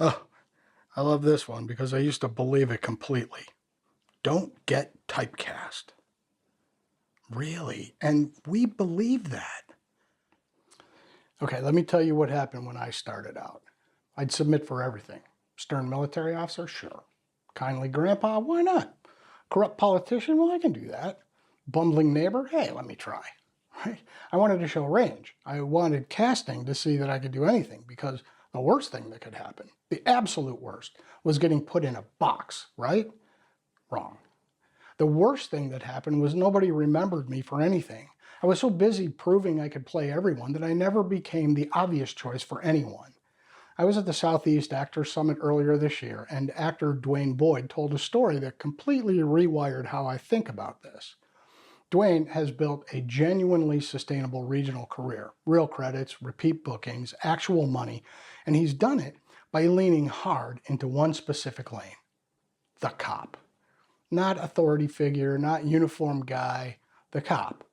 Oh, I love this one because I used to believe it completely. Don't get typecast. Really? And we believe that. Okay, let me tell you what happened when I started out. I'd submit for everything. Stern military officer? Sure. Kindly grandpa? Why not? Corrupt politician? Well, I can do that. Bumbling neighbor? Hey, let me try. Right? I wanted to show range. I wanted casting to see that I could do anything, because the worst thing that could happen, the absolute worst, was getting put in a box, right? Wrong. The worst thing that happened was nobody remembered me for anything. I was so busy proving I could play everyone that I never became the obvious choice for anyone. I was at the Southeast Actors Summit earlier this year, and actor Dwayne Boyd told a story that completely rewired how I think about this. Dwayne has built a genuinely sustainable regional career, real credits, repeat bookings, actual money, and he's done it by leaning hard into one specific lane: the cop. Not authority figure, not uniform guy, the cop.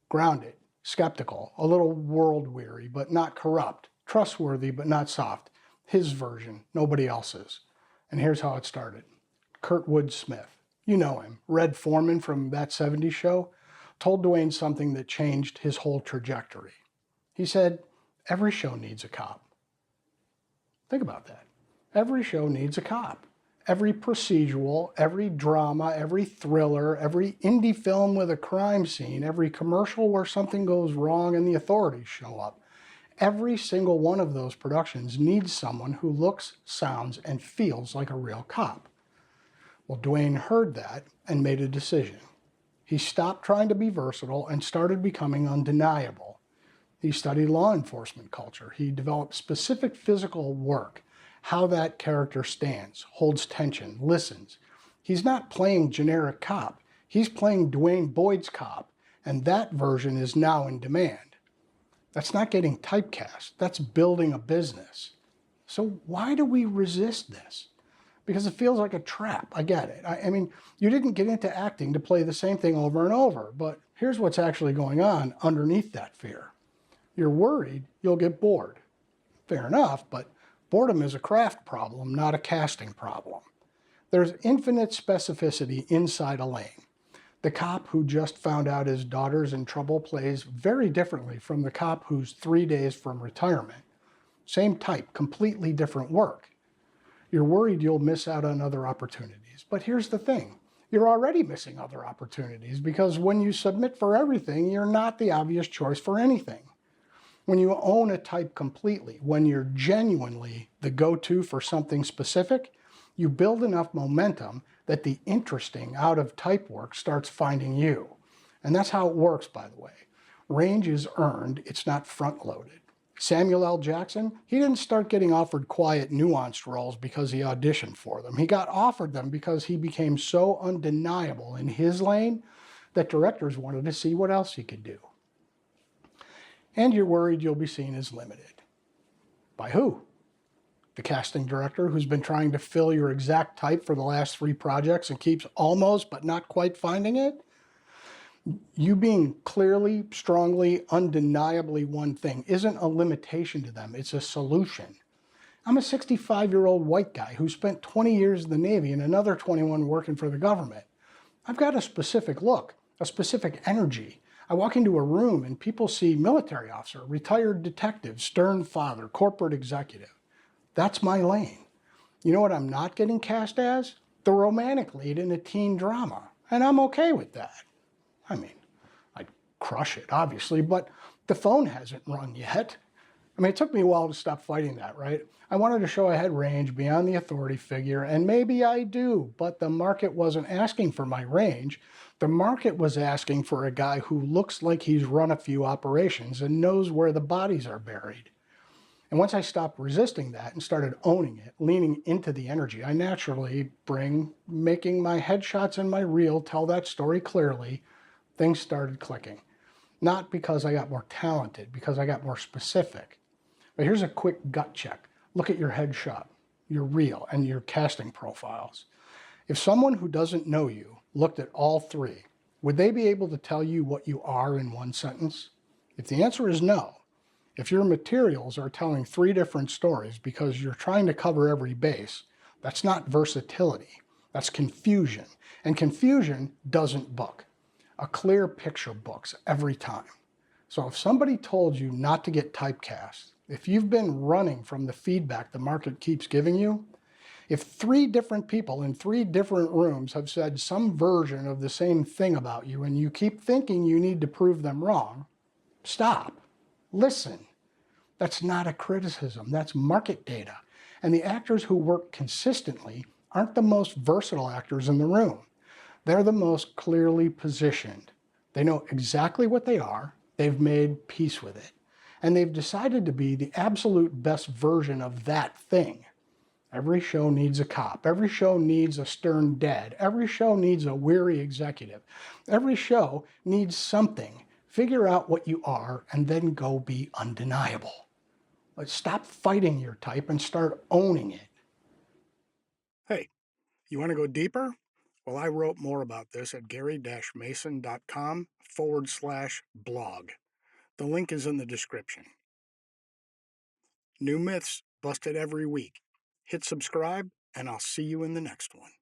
Grounded, skeptical, a little world-weary, but not corrupt, trustworthy, but not soft. His version, nobody else's. And here's how it started. Kurtwood Smith, you know him, Red Foreman from That 70s Show, told Dwayne something that changed his whole trajectory. He said, every show needs a cop. Think about that. Every show needs a cop. Every procedural, every drama, every thriller, every indie film with a crime scene, every commercial where something goes wrong and the authorities show up. Every single one of those productions needs someone who looks, sounds, and feels like a real cop. Well, Dwayne heard that and made a decision. He stopped trying to be versatile and started becoming undeniable. He studied law enforcement culture. He developed specific physical work, how that character stands, holds tension, listens. He's not playing generic cop. He's playing Dwayne Boyd's cop, and that version is now in demand. That's not getting typecast. That's building a business. So why do we resist this? Because it feels like a trap. I get it. I mean, you didn't get into acting to play the same thing over and over, but here's what's actually going on underneath that fear. You're worried you'll get bored. Fair enough, but boredom is a craft problem, not a casting problem. There's infinite specificity inside a lane. The cop who just found out his daughter's in trouble plays very differently from the cop who's 3 days from retirement. Same type, completely different work. You're worried you'll miss out on other opportunities. But here's the thing. You're already missing other opportunities, because when you submit for everything, you're not the obvious choice for anything. When you own a type completely, when you're genuinely the go-to for something specific, you build enough momentum that the interesting out-of-type work starts finding you. And that's how it works, by the way. Range is earned, it's not front-loaded. Samuel L. Jackson, he didn't start getting offered quiet, nuanced roles because he auditioned for them. He got offered them because he became so undeniable in his lane that directors wanted to see what else he could do. And you're worried you'll be seen as limited. By who? The casting director who's been trying to fill your exact type for the last 3 projects and keeps almost but not quite finding it? You being clearly, strongly, undeniably one thing isn't a limitation to them, it's a solution. I'm a 65-year-old white guy who spent 20 years in the Navy and another 21 working for the government. I've got a specific look, a specific energy. I walk into a room and people see military officer, retired detective, stern father, corporate executive. That's my lane. You know what I'm not getting cast as? The romantic lead in a teen drama. And I'm okay with that. I mean, I'd crush it, obviously, but the phone hasn't rung yet. I mean, it took me a while to stop fighting that, right? I wanted to show I had range beyond the authority figure, and maybe I do, but the market wasn't asking for my range. The market was asking for a guy who looks like he's run a few operations and knows where the bodies are buried. And once I stopped resisting that and started owning it, leaning into the energy, I naturally making my headshots and my reel tell that story clearly, things started clicking. Not because I got more talented, because I got more specific. But here's a quick gut check. Look at your headshot, your reel, and your casting profiles. If someone who doesn't know you looked at all 3, would they be able to tell you what you are in one sentence? If the answer is no, If your materials are telling three different stories because you're trying to cover every base, that's not versatility. That's confusion. And confusion doesn't book. A clear picture books every time. So if somebody told you not to get typecast, if you've been running from the feedback the market keeps giving you, if three different people in three different rooms have said some version of the same thing about you and you keep thinking you need to prove them wrong, stop. Listen. That's not a criticism. That's market data. And the actors who work consistently aren't the most versatile actors in the room. They're the most clearly positioned. They know exactly what they are. They've made peace with it. And they've decided to be the absolute best version of that thing. Every show needs a cop. Every show needs a stern dad. Every show needs a weary executive. Every show needs something. Figure out what you are and then go be undeniable. Let's stop fighting your type and start owning it. Hey, you want to go deeper? Well, I wrote more about this at gary-mason.com/blog. The link is in the description. New myths busted every week. Hit subscribe, and I'll see you in the next one.